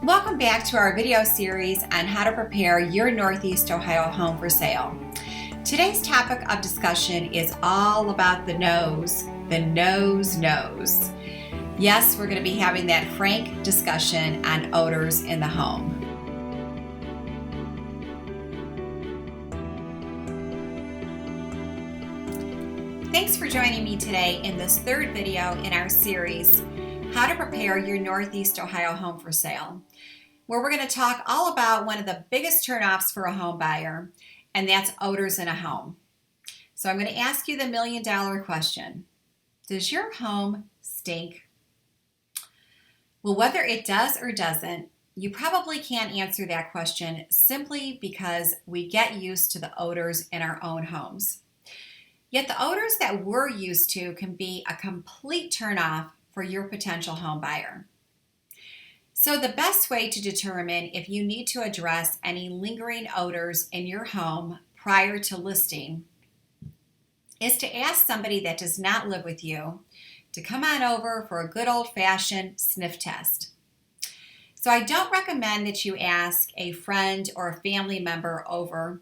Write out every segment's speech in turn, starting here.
Welcome back to our video series on how to prepare your Northeast Ohio home for sale. Today's topic of discussion is all about the nose. Yes, we're going to be having that frank discussion on odors in the home. Thanks for joining me today in this third video in our series, How to Prepare Your Northeast Ohio Home for Sale, where we're going to talk all about one of the biggest turnoffs for a home buyer, and that's odors in a home. So I'm going to ask you the million-dollar question. Does your home stink? Well, whether it does or doesn't, you probably can't answer that question simply because we get used to the odors in our own homes. Yet the odors that we're used to can be a complete turnoff for your potential home buyer. So the best way to determine if you need to address any lingering odors in your home prior to listing is to ask somebody that does not live with you to come on over for a good old-fashioned sniff test. So I don't recommend that you ask a friend or a family member over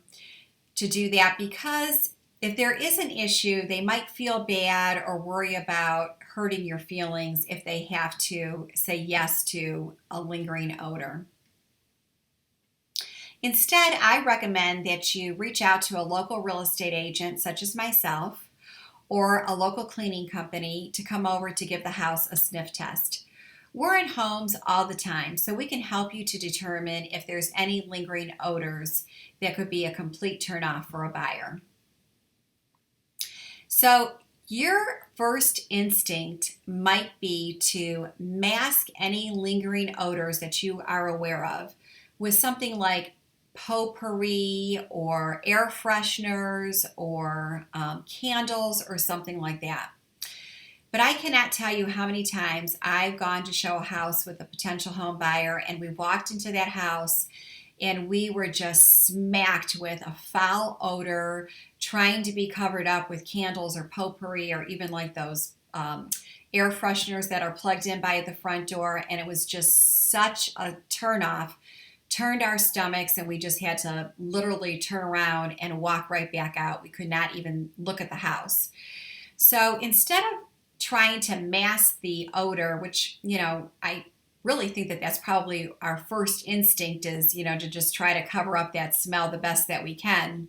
to do that, because if there is an issue, they might feel bad or worry about hurting your feelings if they have to say yes to a lingering odor. Instead, I recommend that you reach out to a local real estate agent such as myself or a local cleaning company to come over to give the house a sniff test. We're in homes all the time, so we can help you to determine if there's any lingering odors that could be a complete turnoff for a buyer. So your first instinct might be to mask any lingering odors that you are aware of with something like potpourri or air fresheners or candles or something like that. But I cannot tell you how many times I've gone to show a house with a potential home buyer, and we walked into that house and we were just smacked with a foul odor, trying to be covered up with candles or potpourri or even like those air fresheners that are plugged in by the front door. And it was just such a turnoff, turned our stomachs, and we just had to literally turn around and walk right back out. We could not even look at the house. So instead of trying to mask the odor, which, I really think that that's probably our first instinct is, to just try to cover up that smell the best that we can.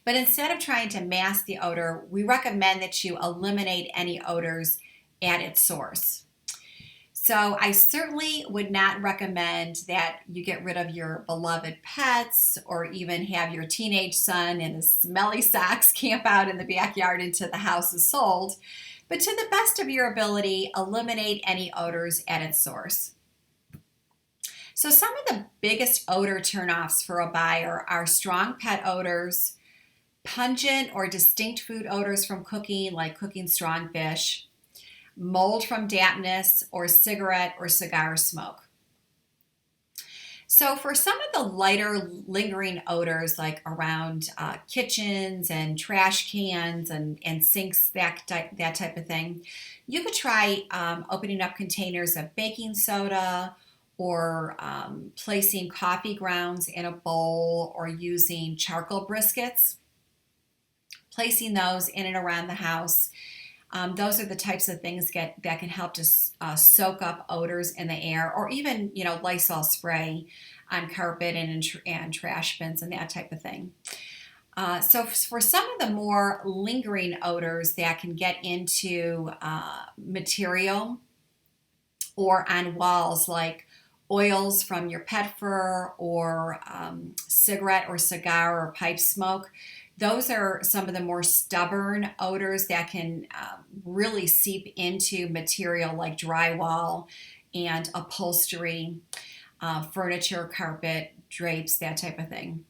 But instead of trying to mask the odor, we recommend that you eliminate any odors at its source. So I certainly would not recommend that you get rid of your beloved pets or even have your teenage son in his smelly socks camp out in the backyard until the house is sold. But to the best of your ability, eliminate any odors at its source. So some of the biggest odor turnoffs for a buyer are strong pet odors, pungent or distinct food odors from cooking, like cooking strong fish, mold from dampness, or cigarette or cigar smoke. So for some of the lighter lingering odors, like around kitchens and trash cans and sinks, that type of thing, you could try opening up containers of baking soda or placing coffee grounds in a bowl or using charcoal briskets, placing those in and around the house. Those are the types of things that can help to soak up odors in the air, or even, Lysol spray on carpet and trash bins and that type of thing. So for some of the more lingering odors that can get into material or on walls, like oils from your pet fur or cigarette or cigar or pipe smoke, those are some of the more stubborn odors that can really seep into material like drywall and upholstery, furniture, carpet, drapes, that type of thing.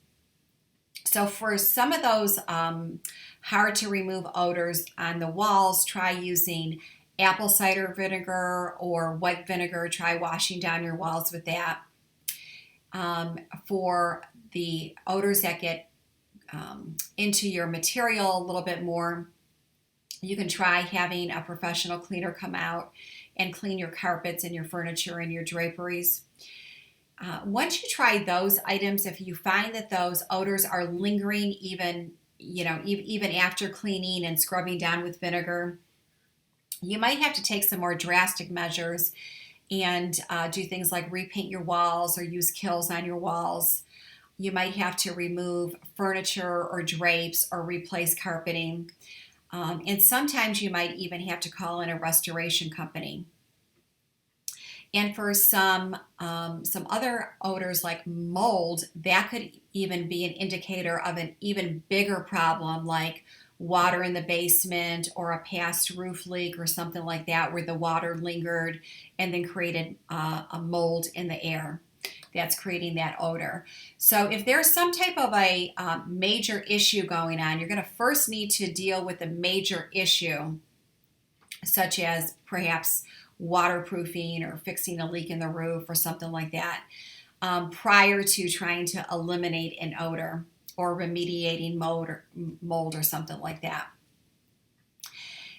So for some of those hard to remove odors on the walls, try using apple cider vinegar or white vinegar. Try washing down your walls with that. For the odors that get into your material a little bit more, you can try having a professional cleaner come out and clean your carpets and your furniture and your draperies. Once you try those items, if you find that those odors are lingering even after cleaning and scrubbing down with vinegar, you might have to take some more drastic measures and do things like repaint your walls or use kills on your walls. You might have to remove furniture or drapes or replace carpeting. And sometimes you might even have to call in a restoration company. And for some other odors like mold, that could even be an indicator of an even bigger problem, like water in the basement or a past roof leak or something like that, where the water lingered and then created a mold in the air that's creating that odor. So if there's some type of a major issue going on, you're going to first need to deal with the major issue, such as perhaps waterproofing or fixing a leak in the roof or something like that, prior to trying to eliminate an odor or remediating mold or something like that.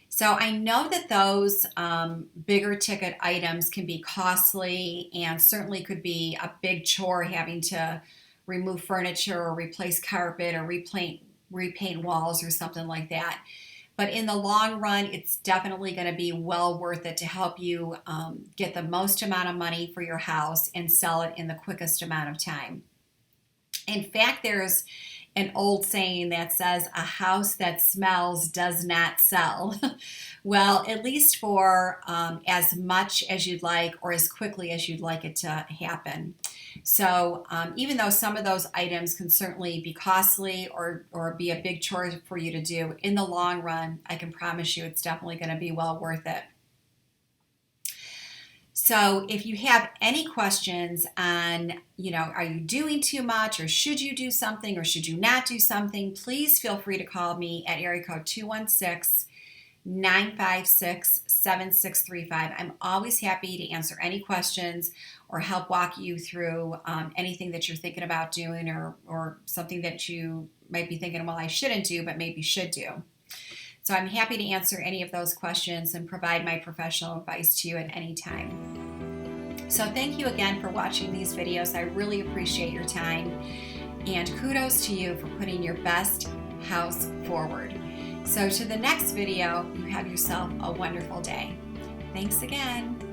So I know that those bigger ticket items can be costly and certainly could be a big chore, having to remove furniture or replace carpet or repaint walls or something like that. But in the long run, it's definitely going to be well worth it to help you get the most amount of money for your house and sell it in the quickest amount of time. In fact, there's an old saying that says, a house that smells does not sell. Well, at least for as much as you'd like or as quickly as you'd like it to happen. So even though some of those items can certainly be costly or be a big chore for you to do, in the long run, I can promise you it's definitely going to be well worth it. So if you have any questions on, are you doing too much, or should you do something, or should you not do something, please feel free to call me at area code 216-956-7635. I'm always happy to answer any questions or help walk you through anything that you're thinking about doing, or something that you might be thinking, well, I shouldn't do, but maybe should do. So I'm happy to answer any of those questions and provide my professional advice to you at any time. So thank you again for watching these videos. I really appreciate your time, and kudos to you for putting your best house forward. So to the next video, you have yourself a wonderful day. Thanks again.